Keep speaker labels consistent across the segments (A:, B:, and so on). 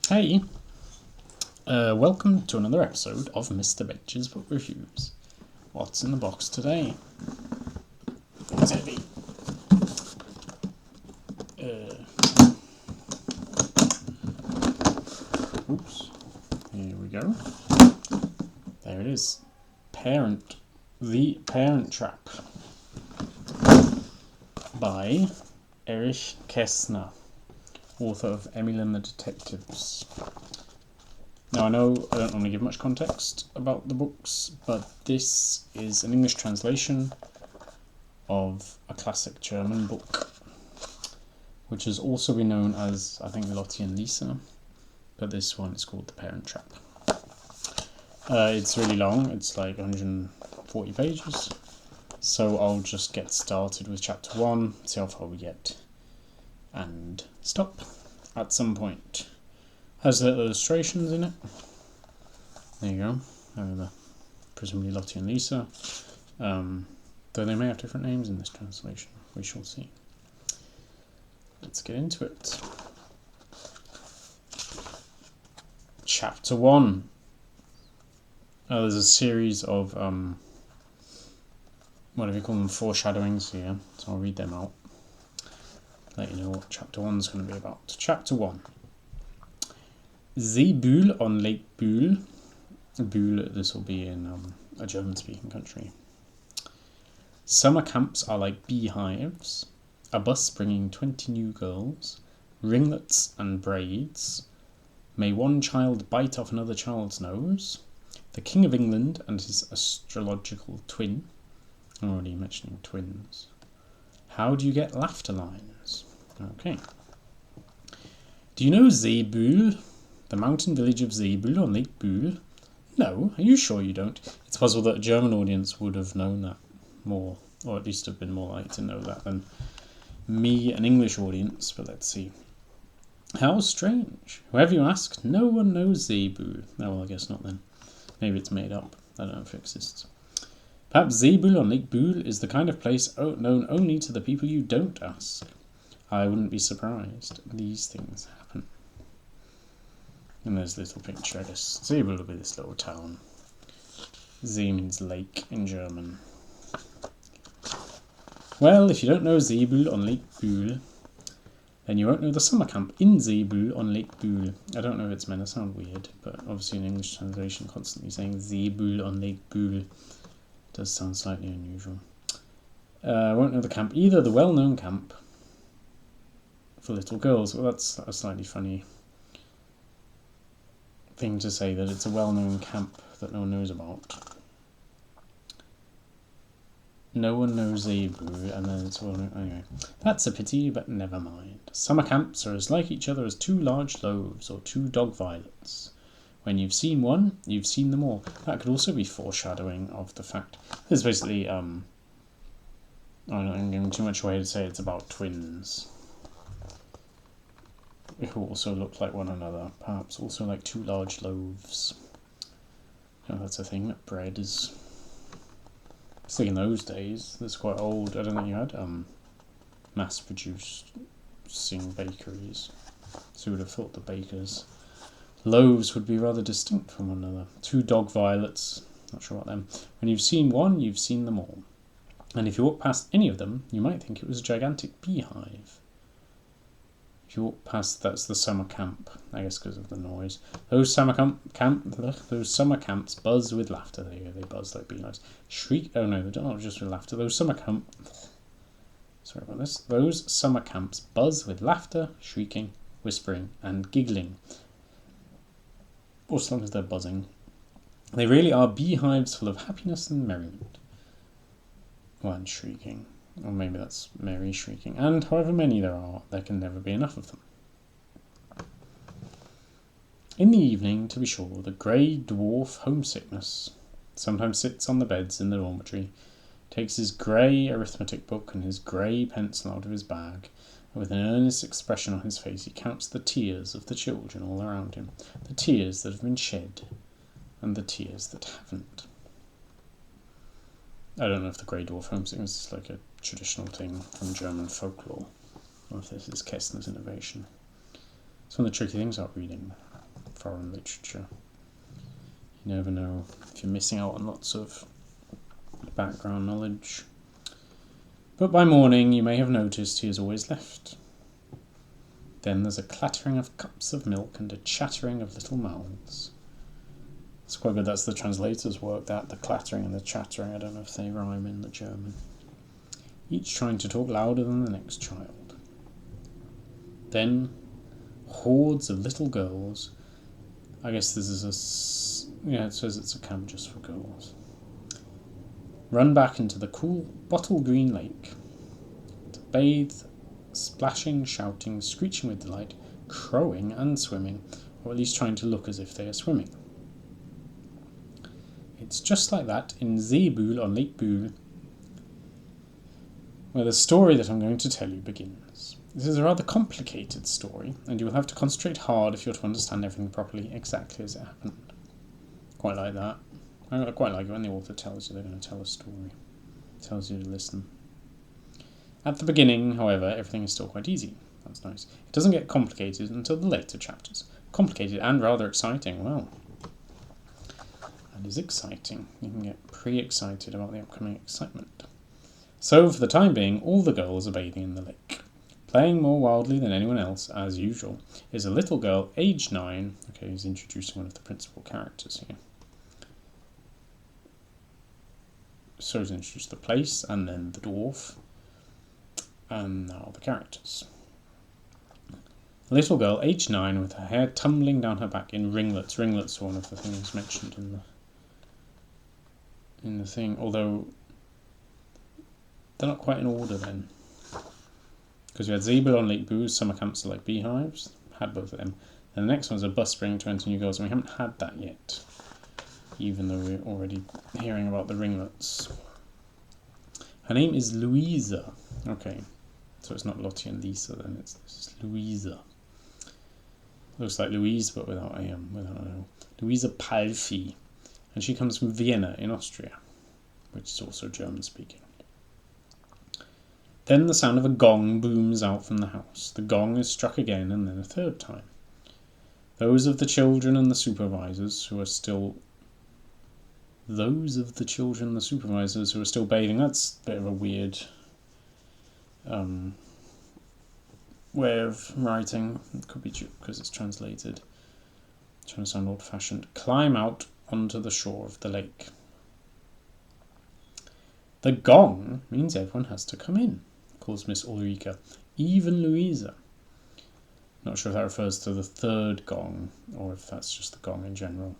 A: Hey, welcome to another episode of Mr. Bench's Book Reviews. What's in the box today? It's heavy. Oops. Here we go. There it is. The Parent Trap by Erich Kästner, author of Emil and the Detectives. Now, I know I don't normally give much context about the books, but this is an English translation of a classic German book, which has also been known as, I think, Lottie and Lisa, but this one is called The Parent Trap. It's really long, it's like 140 pages, so I'll just get started with chapter 1, see how far we get, and stop at some point. Has little illustrations in it. There you go. Presumably Lottie and Lisa. Though they may have different names in this translation. We shall see. Let's get into it. Chapter 1. There's a series of, whatever you call them, foreshadowings here. So I'll read them out. Let you know what chapter 1 is going to be about. Chapter 1. Seebühl on Lake Bühl. Bühl, this will be in a German-speaking country. Summer camps are like beehives. A bus bringing 20 new girls. Ringlets and braids. May one child bite off another child's nose. The King of England and his astrological twin. I'm already mentioning twins. How do you get laughter lines? Okay. Do you know Seebühl? The mountain village of Seebühl on Lake Bühl? No, are you sure you don't? It's possible that a German audience would have known that more, or at least have been more likely to know that than me, an English audience, but let's see. How strange. Whoever you ask, no one knows Seebühl. Oh, well, I guess not then. Maybe it's made up. I don't know if it exists. Perhaps Seebühl on Lake Bühl is the kind of place known only to the people you don't ask. I wouldn't be surprised. These things happen. And there's a little picture, I guess. Seebühl will be this little town. See means lake in German. Well, if you don't know Seebühl on Lake Bühl, then you won't know the summer camp in Seebühl on Lake Bühl. I don't know if it's meant to sound weird, but obviously in English translation, constantly saying Seebühl on Lake Bühl does sound slightly unusual. Won't know the camp either, the well-known camp for little girls. Well, that's a slightly funny thing to say, that it's a well-known camp that no one knows about. No one knows Seebühl, and then it's well-known. Anyway, that's a pity, but never mind. Summer camps are as like each other as two large loaves or two dog violets. When you've seen one, you've seen them all. That could also be foreshadowing of the fact. This is basically, I'm not giving too much away to say it's about twins who also look like one another, perhaps also like two large loaves. You know, that's a thing, that bread is... I think in those days, that's quite old. I don't think you had mass-producing bakeries. So you would have thought the bakers' loaves would be rather distinct from one another. Two dog violets, not sure about them. When you've seen one, you've seen them all. And if you walk past any of them, you might think it was a gigantic beehive. If you walk past, that's the summer camp, I guess because of the noise. Those summer camps buzz with laughter. There you go, they buzz like beehives. Shriek, oh no, they're not just with laughter. Those summer camps buzz with laughter, shrieking, whispering, and giggling. Or as long as they're buzzing. They really are beehives full of happiness and merriment. One shrieking. Or maybe that's Mary shrieking. And however many there are, there can never be enough of them. In the evening, to be sure, the grey dwarf homesickness sometimes sits on the beds in the dormitory, takes his grey arithmetic book and his grey pencil out of his bag, and with an earnest expression on his face he counts the tears of the children all around him, the tears that have been shed, and the tears that haven't. I don't know if the grey dwarf homesickness is like a traditional thing from German folklore, or if this is Kästner's innovation. It's one of the tricky things about reading foreign literature. You never know if you're missing out on lots of background knowledge. But by morning you may have noticed he has always left. Then there's a clattering of cups of milk and a chattering of little mouths. It's quite good, that's the translator's work, that, the clattering and the chattering. I don't know if they rhyme in the German. Each trying to talk louder than the next child. Then hordes of little girls. I guess this is it says it's a camp just for girls. Run back into the cool bottle green lake to bathe, splashing, shouting, screeching with delight, crowing and swimming, or at least trying to look as if they are swimming. It's just like that in Seebühl on Lake Bühl, where the story that I'm going to tell you begins. This is a rather complicated story, and you will have to concentrate hard if you're to understand everything properly exactly as it happened. Quite like that. I quite like it when the author tells you they're going to tell a story. Tells you to listen. At the beginning, however, everything is still quite easy. That's nice. It doesn't get complicated until the later chapters. Complicated and rather exciting. Well, that is exciting. You can get pre-excited about the upcoming excitement. So, for the time being, all the girls are bathing in the lake. Playing more wildly than anyone else, as usual, is a little girl, aged 9. Okay, he's introducing one of the principal characters here. So he's introduced the place, and then the dwarf, and now the characters. A little girl, aged 9, with her hair tumbling down her back in ringlets. Ringlets are one of the things mentioned in the thing, although they're not quite in order then. Because we had Seebühl on Lake Bühl, summer camps are like beehives. Had both of them. And the next one's a bus bringing 20 new girls, and we haven't had that yet. Even though we're already hearing about the ringlets. Her name is Louisa. Okay, so it's not Lottie and Lisa then, it's Louisa. Looks like Louise, but without a without an O. Louisa Palfi. And she comes from Vienna in Austria, which is also German speaking. Then the sound of a gong booms out from the house. The gong is struck again and then a third time. Those of the children and the supervisors who are still bathing. That's a bit of a weird way of writing. It could be because it's translated. Trying to sound old-fashioned. Climb out onto the shore of the lake. The gong means everyone has to come in, calls Miss Ulrika. Even Louisa. Not sure if that refers to the third gong, or if that's just the gong in general.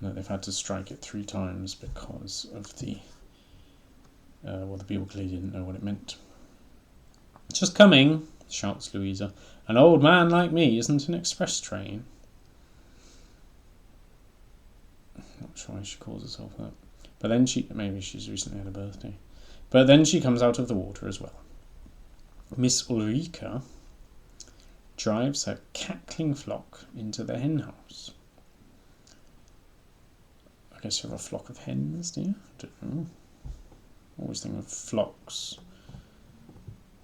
A: That they've had to strike it 3 times because of the people clearly didn't know what it meant. Just coming, shouts Louisa. An old man like me isn't an express train. Not sure why she calls herself that. But then maybe she's recently had a birthday. But then she comes out of the water as well. Miss Ulrika drives her cackling flock into the hen house. I guess you have a flock of hens, do you? I don't know. Always think of flocks.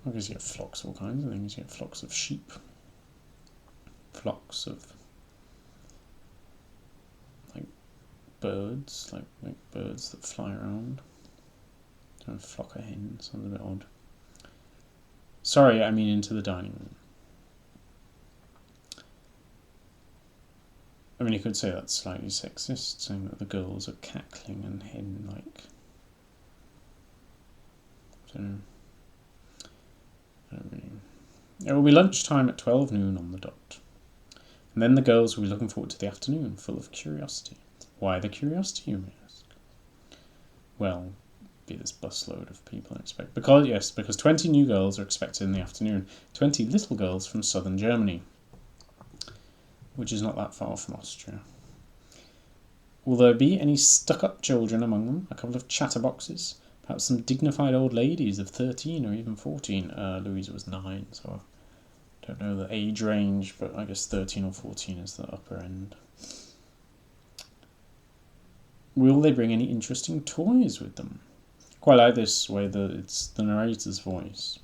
A: I guess you get flocks of all kinds of things. You get flocks of sheep. Flocks of birds, like birds that fly around. Don't know, flock of hens, sounds a bit odd. Sorry, I mean into the dining room. I mean, you could say that's slightly sexist, saying that the girls are cackling and hen-like. So, I don't really. It will be lunchtime at 12 noon on the dot. And then the girls will be looking forward to the afternoon, full of curiosity. Why the curiosity, you may ask? Well, be this busload of people I expect. Because 20 new girls are expected in the afternoon. 20 little girls from southern Germany, which is not that far from Austria. Will there be any stuck-up children among them? A couple of chatterboxes? Perhaps some dignified old ladies of 13 or even 14. Louisa was 9, so I don't know the age range, but I guess 13 or 14 is the upper end. Will they bring any interesting toys with them? Quite like this way that it's the narrator's voice.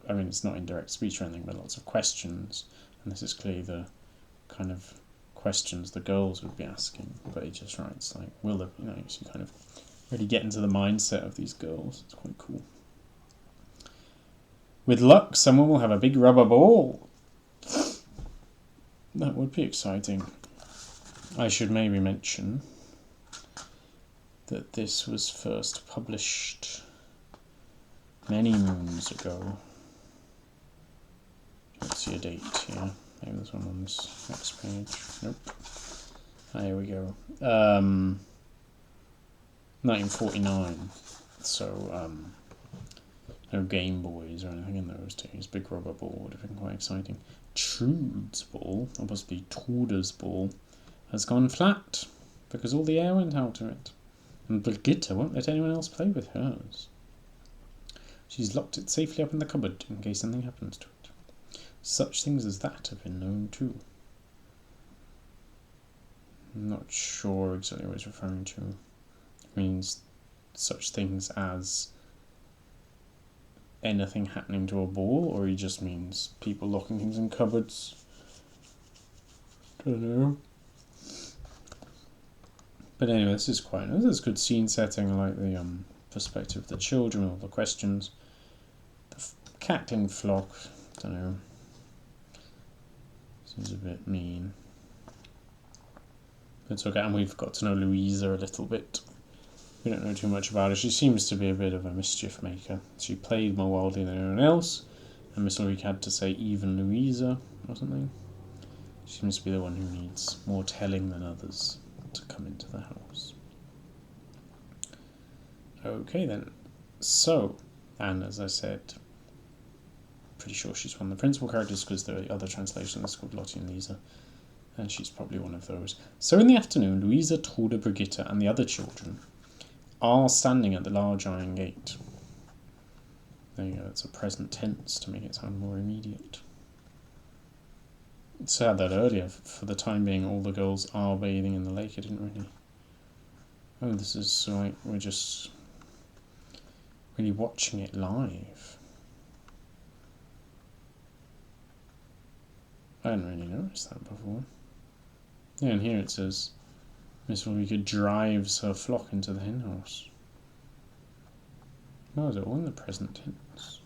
A: I mean, it's not in direct speech or anything, but lots of questions. And this is clearly the kind of questions the girls would be asking, but he just writes like, will there, so you kind of really get into the mindset of these girls. It's quite cool. With luck, someone will have a big rubber ball. That would be exciting. I should maybe mention that this was first published many moons ago. Let's see a date here. Maybe there's one on this next page. Nope. Here we go. 1949. So, no Game Boys or anything in those days. Big rubber ball would have been quite exciting. Trude's ball, or possibly Trude's ball, has gone flat because all the air went out of it. And Brigitte won't let anyone else play with hers. She's locked it safely up in the cupboard in case something happens to it. Such things as that have been known too. I'm not sure exactly what it's referring to. It means such things as anything happening to a ball, or he just means people locking things in cupboards. Don't know. But anyway, this is good scene setting. I like the perspective of the children, all the questions. The cat in flock, don't know. Seems a bit mean. It's okay, and we've got to know Louisa a little bit. We don't know too much about her. She seems to be a bit of a mischief maker. She played more wildly than anyone else, and Miss Ulrich had to say even Louisa or something. She seems to be the one who needs more telling than others to come into the house. Okay then. So, and as I said, pretty sure she's one of the principal characters because there are other translations called Lottie and Lisa, and she's probably one of those. So in the afternoon, Louisa, Trude, Brigitte, and the other children are standing at the large iron gate. There you go, it's a present tense to make it sound more immediate. It's sad that earlier, for the time being, all the girls are bathing in the lake. I didn't really... Oh, this is like, we're just really watching it live. I hadn't really noticed that before. Yeah, and here it says, Miss Ulrika drives her flock into the henhouse. Oh, is it all in the present tense?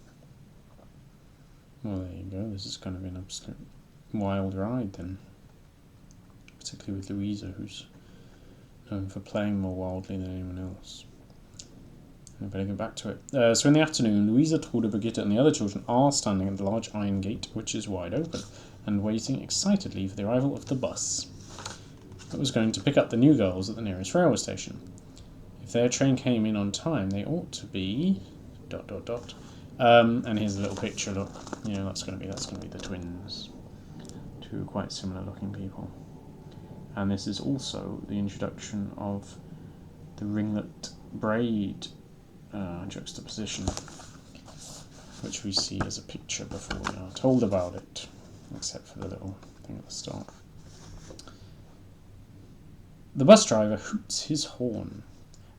A: Well, there you go. This is going to be an absolute wild ride then. Particularly with Louisa, who's known for playing more wildly than anyone else. I better get back to it. So in the afternoon, Louisa, Trude, Brigitte and the other children are standing at the large iron gate, which is wide open, and waiting excitedly for the arrival of the bus that was going to pick up the new girls at the nearest railway station. If their train came in on time, they ought to be... ... and here's a little picture, look. That's going to be the twins. Two quite similar looking people. And this is also the introduction of the ringlet braid juxtaposition, which we see as a picture before we are told about it, except for the little thing at the start. The bus driver hoots his horn.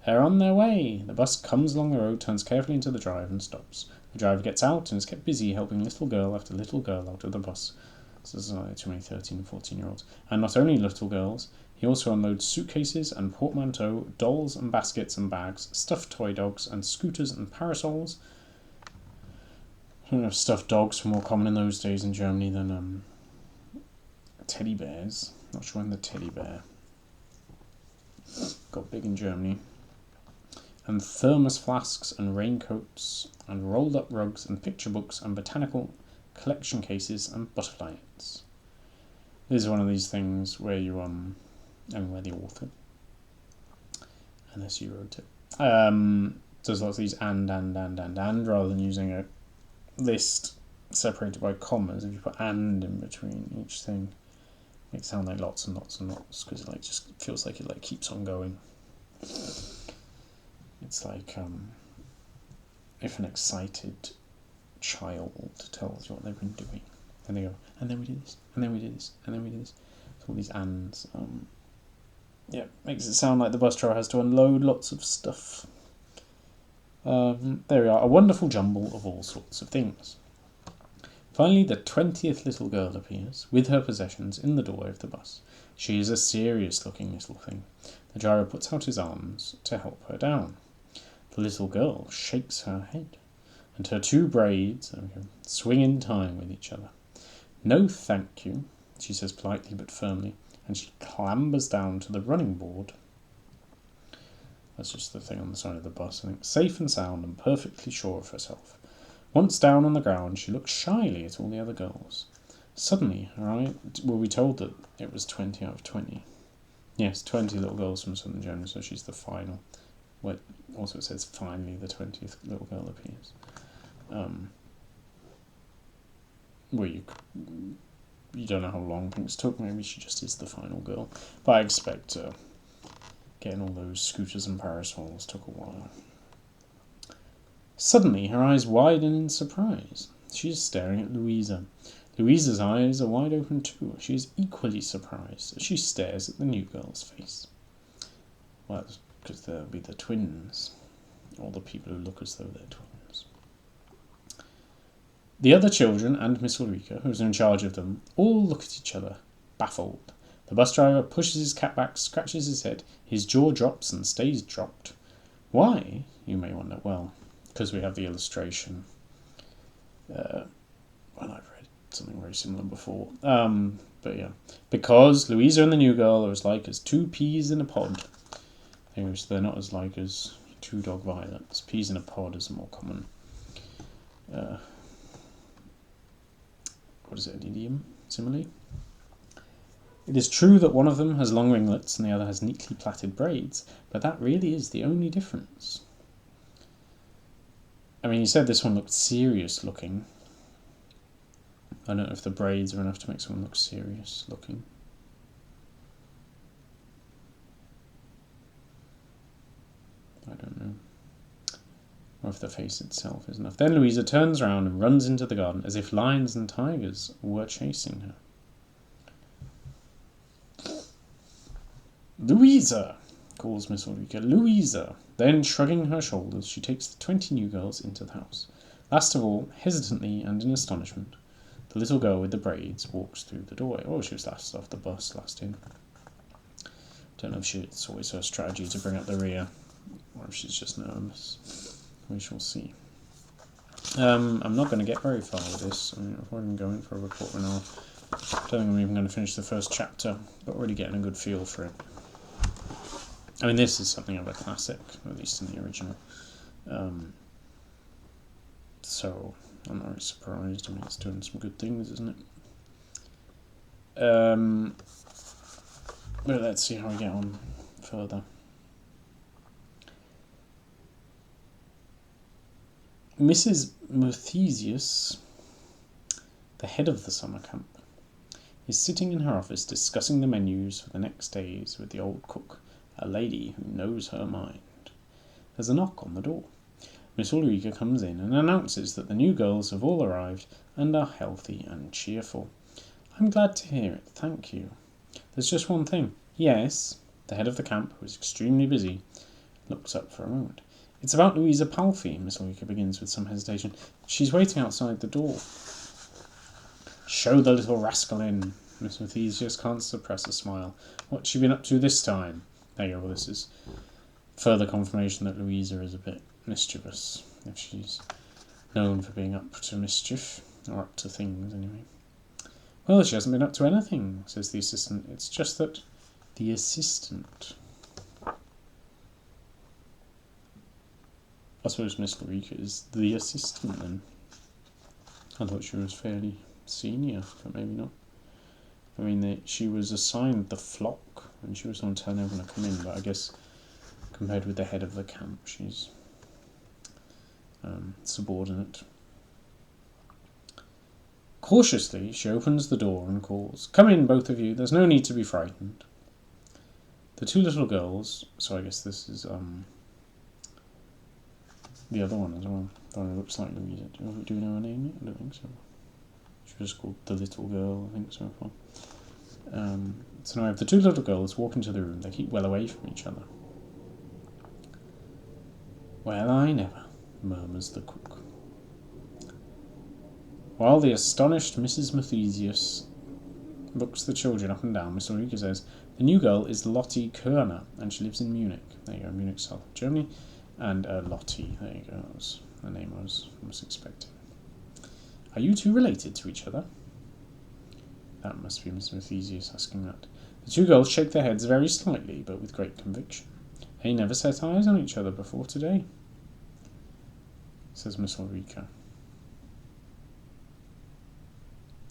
A: They're on their way. The bus comes along the road, turns carefully into the drive and stops. The driver gets out and is kept busy helping little girl after little girl out of the bus. So this is too many 13 and 14-year-olds. And not only little girls, he also unloads suitcases and portmanteaux, dolls and baskets and bags, stuffed toy dogs and scooters and parasols. I don't know if stuffed dogs were more common in those days in Germany than teddy bears. Not sure when the teddy bear got big in Germany. And thermos flasks and raincoats and rolled up rugs and picture books and botanical collection cases and butterfly nets. This is one of these things where you where the author, unless you wrote it, does lots of these and rather than using a list separated by commas. If you put and in between each thing, it makes it sound like lots and lots and lots, because it just feels like it keeps on going. It's like if an excited child tells you what they've been doing, and they go, and then we did this, and then we did this, and then we did this. So all these ands, makes it sound like the bus driver has to unload lots of stuff. There we are, a wonderful jumble of all sorts of things. Finally, the 20th little girl appears, with her possessions, in the doorway of the bus. She is a serious-looking little thing. The driver puts out his arms to help her down. The little girl shakes her head, and her two braids swing in time with each other. "No, thank you," she says politely but firmly, and she clambers down to the running board. That's just the thing on the side of the bus, I think. Safe and sound and perfectly sure of herself. Once down on the ground, she looks shyly at all the other girls. Suddenly, were we told that it was 20 out of 20? Yes, 20 little girls from Southern Germany, so she's the final. Well, also it says finally the 20th little girl appears. Well, you don't know how long things took. Maybe she just is the final girl. But I expect getting all those scooters and parasols took a while. Suddenly, her eyes widen in surprise. She is staring at Louisa. Louisa's eyes are wide open too. She is equally surprised as she stares at the new girl's face. Well, that's because they'll be the twins, or the people who look as though they're twins. The other children and Miss Ulrika, who's in charge of them, all look at each other, baffled. The bus driver pushes his cap back, scratches his head, his jaw drops and stays dropped. Why, you may wonder. Well, because we have the illustration. Well, I've read something very similar before. But yeah, because Louisa and the new girl are as like as two peas in a pod. They're not as like as two dog violets. Peas in a pod is a more common. What is it? An idiom? Simile? It is true that one of them has long ringlets and the other has neatly plaited braids, but that really is the only difference. I mean, you said this one looked serious looking. I don't know if the braids are enough to make someone look serious looking. I don't know. Or if the face itself is enough. Then Louisa turns around and runs into the garden as if lions and tigers were chasing her. "Louisa!" calls Miss Ulrika. "Louisa!" Then, shrugging her shoulders, she takes the 20 new girls into the house. Last of all, hesitantly and in astonishment, the little girl with the braids walks through the doorway. Oh, she was last off the bus, last in. Don't know if it's always her strategy to bring up the rear, or if she's just nervous. We shall see. I'm not going to get very far with this. I mean, I've already been going for a quarter of an hour. I don't think I'm even going to finish the first chapter, but already getting a good feel for it. I mean, this is something of a classic, at least in the original. So, I'm not really surprised. I mean, it's doing some good things, isn't it? But let's see how we get on further. Mrs. Muthesius, the head of the summer camp, is sitting in her office discussing the menus for the next days with the old cook, a lady who knows her mind. There's a knock on the door. Miss Ulrika comes in and announces that the new girls have all arrived and are healthy and cheerful. "I'm glad to hear it, thank you. There's just one thing." "Yes." The head of the camp, who is extremely busy, looks up for a moment. "It's about Louisa Palfy," Miss Ulrika begins with some hesitation. "She's waiting outside the door." "Show the little rascal in." Miss Mathesius can't suppress a smile. "What's she been up to this time?" There you go, well, this is further confirmation that Louisa is a bit mischievous, if she's known for being up to mischief, or up to things anyway. "Well, she hasn't been up to anything," says the assistant. "It's just that..." The assistant. I suppose Miss Ulrika is the assistant then. I thought she was fairly senior, but maybe not. I mean, she was assigned the flock, and she was on telling everyone to come in, but I guess compared with the head of the camp, she's subordinate. Cautiously, she opens the door and calls, "Come in, both of you. There's no need to be frightened." The two little girls, so I guess this is the other one as well. The one who looks like Louisa. Do we know her name yet? I don't think so. She was called the little girl, I think so far. So now we have the two little girls walk into the room. They keep well away from each other. "Well, I never," murmurs the cook. While the astonished Mrs. Mathesius looks the children up and down, Miss Ulrika says, the new girl is Lottie Körner, and she lives in Munich. There you go, Munich, south of Germany. And Lottie, there you go, that was the name I was expecting. Are you two related to each other? That must be Miss Mathesius asking that. The two girls shake their heads very slightly, but with great conviction. They never set eyes on each other before today, says Miss Ulrika.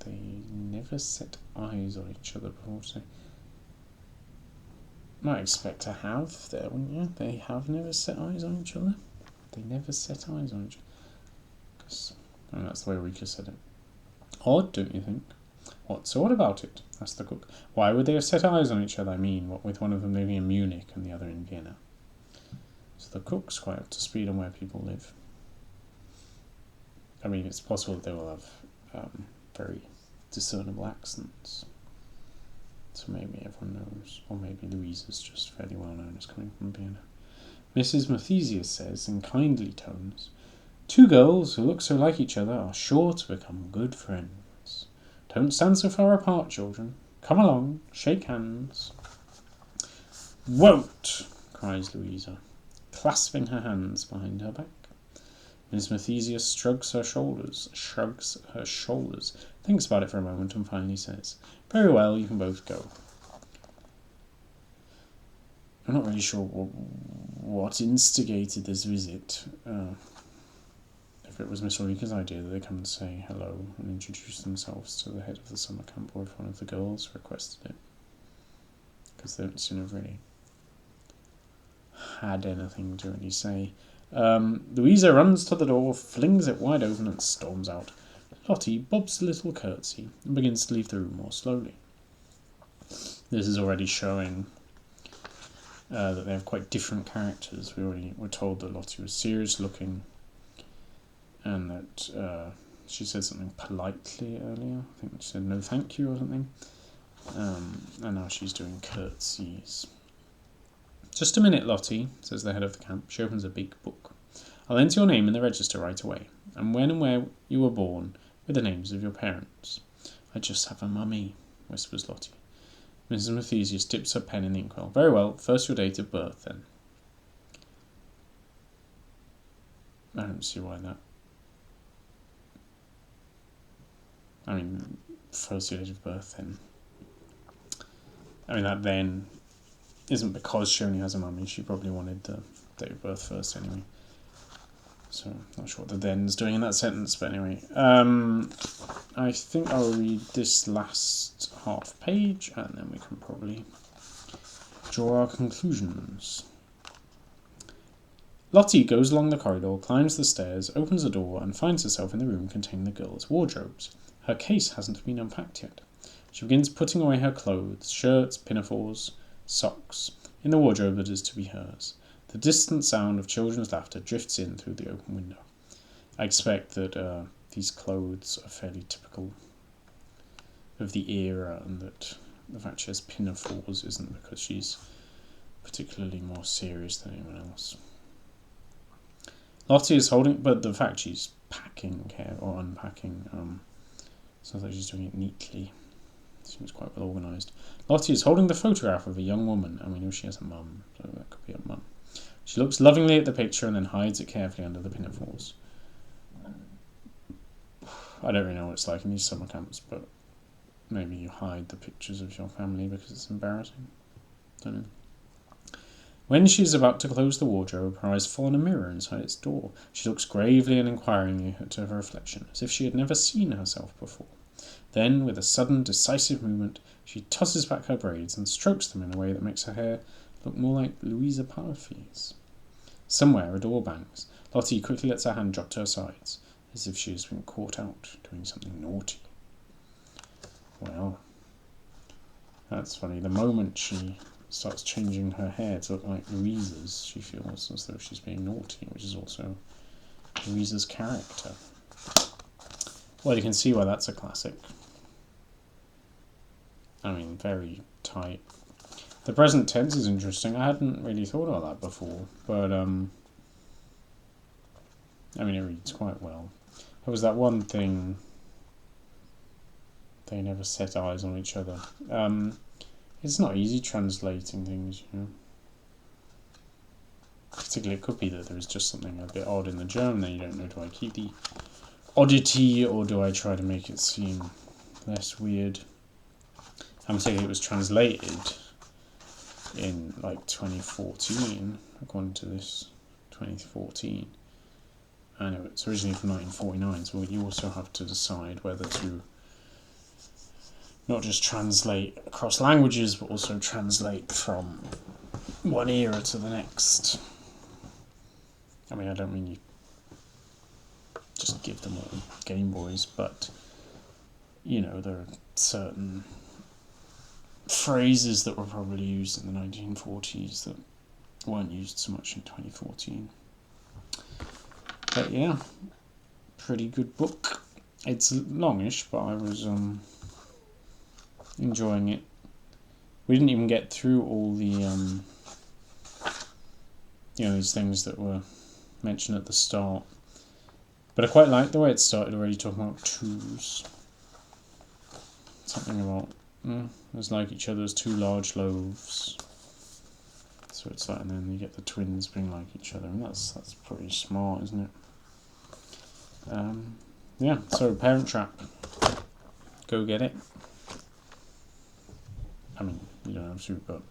A: They never set eyes on each other before today. Might expect to have there, wouldn't you? They have never set eyes on each other. They never set eyes on each other. I mean, that's the way Ulrika said it. Odd, don't you think? What's so odd about it? Asked the cook. Why would they have set eyes on each other? I mean, what with one of them living in Munich and the other in Vienna. So the cook's quite up to speed on where people live. I mean, it's possible that they will have very discernible accents. So maybe everyone knows. Or maybe Louisa's just fairly well known as coming from Vienna. Mrs. Mathesius says, in kindly tones, two girls who look so like each other are sure to become good friends. Don't stand so far apart, children. Come along, shake hands. Won't, cries Louisa, clasping her hands behind her back. Miss Mathesius shrugs her shoulders, thinks about it for a moment, and finally says, very well, you can both go. I'm not really sure what instigated this visit. If it was Miss Ulrika's idea that they come and say hello and introduce themselves to the head of the summer camp, or if one of the girls requested it. Because they don't seem to have really had anything to really say. Louisa runs to the door, flings it wide open, and storms out. Lottie bobs a little curtsy and begins to leave the room more slowly. This is already showing that they have quite different characters. We already were told that Lottie was serious looking, and that she said something politely earlier. I think she said no thank you or something. And now she's doing curtsies. Just a minute, Lottie, says the head of the camp. She opens a big book. I'll enter your name in the register right away, and when and where you were born, with the names of your parents. I just have a mummy, whispers Lottie. Mrs. Mathesius dips her pen in the inkwell. Very well, first your date of birth, then. I don't see why that. I mean, first your date of birth, then. I mean, that then isn't because she only has a mummy. She probably wanted the date of birth first anyway. So, not sure what the then's doing in that sentence, but anyway. I think I'll read this last half page, and then we can probably draw our conclusions. Lottie goes along the corridor, climbs the stairs, opens the door, and finds herself in the room containing the girls' wardrobes. Her case hasn't been unpacked yet. She begins putting away her clothes, shirts, pinafores, socks, in the wardrobe that is to be hers. The distant sound of children's laughter drifts in through the open window. I expect that these clothes are fairly typical of the era, and that the fact she has pinafores isn't because she's particularly more serious than anyone else. Lottie is holding, but the fact she's packing or unpacking, sounds like she's doing it neatly. Seems quite well organised. Lottie is holding the photograph of a young woman, and we know she has a mum, so that could be a mum. She looks lovingly at the picture and then hides it carefully under the pinafores. I don't really know what it's like in these summer camps, but maybe you hide the pictures of your family because it's embarrassing. Don't know. When she is about to close the wardrobe, her eyes fall on a mirror inside its door. She looks gravely and inquiringly at her reflection, as if she had never seen herself before. Then, with a sudden, decisive movement, she tosses back her braids and strokes them in a way that makes her hair look more like Louisa Parfy's. Somewhere a door bangs. Lottie quickly lets her hand drop to her sides, as if she has been caught out doing something naughty. Well, that's funny. The moment she starts changing her hair to look like Louisa's, she feels as though she's being naughty, which is also Louisa's character. Well, you can see why that's a classic. I mean, very tight. The present tense is interesting. I hadn't really thought about that before, but I mean, it reads quite well. There was that one thing They never set eyes on each other. It's not easy translating things, you know. Particularly, it could be that there is just something a bit odd in the German that you don't know. Do I keep the oddity, or do I try to make it seem less weird? I'm saying it was translated in like 2014, according to this, 2014. I know it's originally from 1949, so you also have to decide whether to not just translate across languages, but also translate from one era to the next. I mean, I don't mean you just give them all Game Boys, but, you know, there are certain phrases that were probably used in the 1940s that weren't used so much in 2014. But yeah, pretty good book. It's longish, but I was enjoying it. We didn't even get through all the these things that were mentioned at the start. But I quite like the way it started already, talking about twos. Something about it's like each other's two large loaves. So it's like, and then you get the twins being like each other, and that's pretty smart, isn't it? Yeah. So Parent Trap, go get it. I mean, you don't have to, but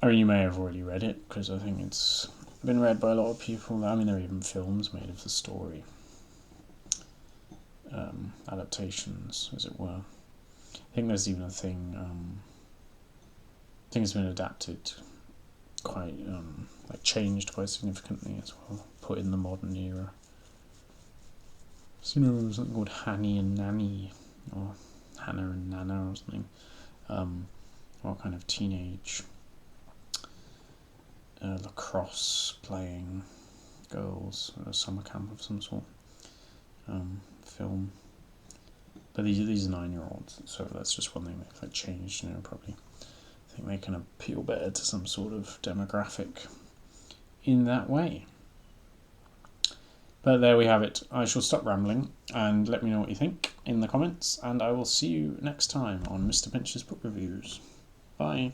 A: I mean, you may have already read it, because I think it's been read by a lot of people. I mean, there are even films made of the story. Adaptations, as it were. I think there's even a thing, I think it's been adapted quite, like changed quite significantly as well, put in the modern era. So, you know, something called Hanny and Nanny, or Hannah and Nana or something, or kind of teenage lacrosse playing girls at a summer camp of some sort, film. But these are 9-year-olds, so that's just one thing they've like changed, you know, probably. I think they can appeal better to some sort of demographic in that way. But there we have it. I shall stop rambling and let me know what you think in the comments, and I will see you next time on Mr. Pinch's Book Reviews. Bye.